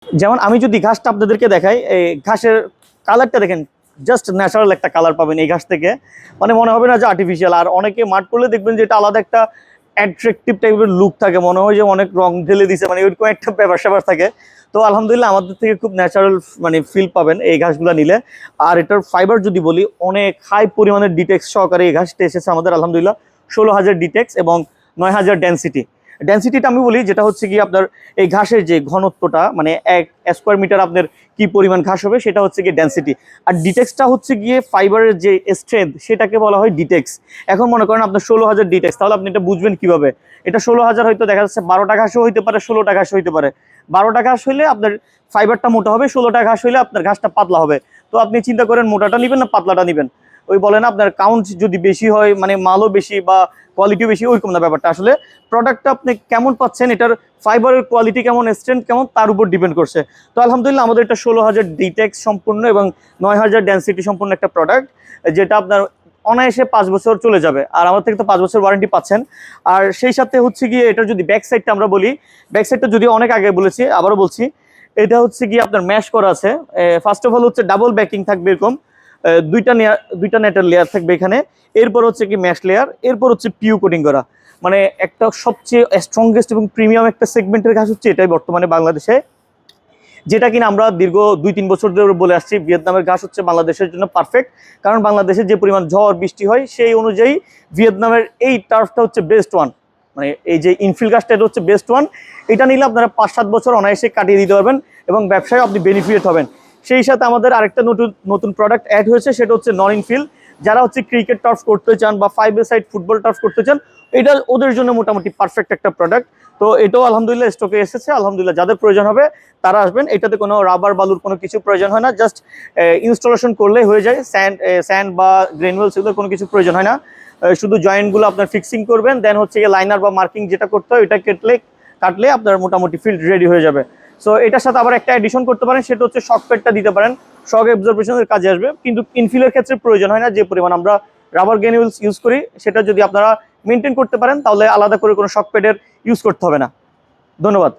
যেমন আমি যদি ঘাসটা আপনাদেরকে দেখাই, এই ঘাসের কালারটা দেখেন, জাস্ট ন্যাচারাল একটা কালার পাবেন এই ঘাস থেকে, মানে মনে হবে না যে আর্টিফিশিয়াল। আর অনেকে মাঠ করলে দেখবেন যে এটা আলাদা একটা অ্যাট্রাকটিভ টাইপের লুক থাকে, মনে হয় যে অনেক রং ঢেলে দিছে, মানে ওইরকম একটা ব্যাপার স্যাপার থাকে। তো আলহামদুলিল্লাহ আমাদের থেকে খুব ন্যাচারাল মানে ফিল পাবেন এই ঘাসগুলো নিলে। আর এটার ফাইবার যদি বলি, অনেক হাই পরিমাণের ডিটেক্স সহকারে এই ঘাসটা এসেছে আমাদের আলহামদুলিল্লাহ। 16,000 ডিটেক্স এবং 9,000 ডেন্সিটি। ডেন্সিটিটা আমি বলি, যেটা হচ্ছে কি আপনার এই ঘাসের যে ঘনত্বটা, মানে 1 স্কোয়ার মিটার আপনার কি পরিমাণ ঘাস হবে, সেটা হচ্ছে গিয়ে ডেন্সিটি। আর ডিটেক্সটা হচ্ছে গিয়ে ফাইবারের যে স্ট্রেংথ, সেটাকে বলা হয় ডিটেক্স। এখন মনে করেন আপনার 16,000 ডিটেক্স, তাহলে আপনি এটা বুঝবেন কিভাবে? এটা 16,000 হয়তো দেখা যাচ্ছে 12টা ঘাসও হইতে পারে, 16টা ঘাস হইতে পারে। 12টা ঘাস হইলে আপনার ফাইবারটা মোটা হবে, 16টা ঘাস হইলে আপনার ঘাসটা পাতলা হবে। তো আপনি চিন্তা করেন মোটাটা নেবেন না পাতলাটা নেবেন। ওই বলে না আপনার কাউন্ট যদি বেশি হয়, মানে মালও বেশি বা কোয়ালিটিও বেশি, ওইরকম না ব্যাপারটা। আসলে প্রোডাক্টটা আপনি কেমন পাচ্ছেন, এটার ফাইবারের কোয়ালিটি কেমন, স্ট্রেংথ কেমন, তার উপর ডিপেন্ড করছে। তো আলহামদুলিল্লাহ আমাদের এটা 16,000 ডিটেক্স সম্পূর্ণ এবং 9,000 ডেন্সিটি সম্পূর্ণ একটা প্রোডাক্ট, যেটা আপনার অনায়াসে 5 বছর চলে যাবে। আর আমার থেকে তো 5 বছর ওয়ারেন্টি পাচ্ছেন। আর সেই সাথে হচ্ছে গিয়ে এটার যদি ব্যাক সাইডটা আমরা বলি, ব্যাক সাইডটা যদি অনেক আগে বলেছি, আবারও বলছি, এটা হচ্ছে গিয়ে আপনার ম্যাশ করা আছে। ফার্স্ট অফ অল হচ্ছে ডাবল ব্যাকিং থাকবে এরকম, দুইটা নেটের লেয়ার থাকবে এখানে। এরপর হচ্ছে কি ম্যাশ লেয়ার, এরপর হচ্ছে পিউ কোটিং করা। মানে একটা সবচেয়ে স্ট্রংগেস্ট এবং প্রিমিয়াম একটা সেগমেন্টের ঘাস হচ্ছে এটাই বর্তমানে বাংলাদেশে, যেটা কিনা আমরা দীর্ঘ 2-3 বছর ধরে বলে আসছি ভিয়েতনামের ঘাস হচ্ছে বাংলাদেশের জন্য পারফেক্ট। কারণ বাংলাদেশে যে পরিমাণ ঝড় বৃষ্টি হয়, সেই অনুযায়ী ভিয়েতনামের এই টার্ফটা হচ্ছে বেস্ট ওয়ান। মানে এই যে ইনফিল ঘাসটা, এটা হচ্ছে বেস্ট ওয়ান। এটা নিলে আপনারা 5-7 বছর অনায়াসে কাটিয়ে দিতে পারবেন এবং ব্যবসায় আপনি বেনিফিট হবেন। সেই সাথে আমাদের আরেকটা নতুন প্রোডাক্ট অ্যাড হয়েছে, সেটা হচ্ছে নন ইনফিল। যারা হচ্ছে ক্রিকেট টার্ফ করতে চান বা 5-এ-সাইড ফুটবল টার্ফ করতে চান, এটা ওদের জন্য মোটামুটি পারফেক্ট একটা প্রোডাক্ট। তো এটাও আলহামদুলিল্লাহ স্টকে এসেছে। আলহামদুলিল্লাহ যাদের প্রয়োজন হবে তারা আসবেন। এটাতে কোনো রাবার বালুর কোনো কিছু প্রয়োজন হয় না, জাস্ট ইনস্টলেশন করলেই হয়ে যায়। স্যান্ড বা গ্রেনুয়েলস এগুলোর কোনো কিছু প্রয়োজন হয় না। শুধু জয়েন্টগুলো আপনার ফিক্সিং করবেন, দেন হচ্ছে লাইনার বা মার্কিং যেটা করতে হয়, এটা কাটলে আপনার মোটামুটি ফিল্ড রেডি হয়ে যাবে। সো এটার সাথে আবার একটা এডিশন করতে পারেন, সেটা হচ্ছে শক প্যাডটা দিতে পারেন। শক অ্যাবজর্বেশনের কাজে আসবে, কিন্তু ইনফিলের ক্ষেত্রে প্রয়োজন হয় না। যে পরিমাণ আমরা রাবার গ্রেনুয়েলস ইউজ করি, সেটা যদি আপনারা মেনটেন করতে পারেন, তাহলে আলাদা করে কোনো শক প্যাডের ইউজ করতে হবে না। ধন্যবাদ।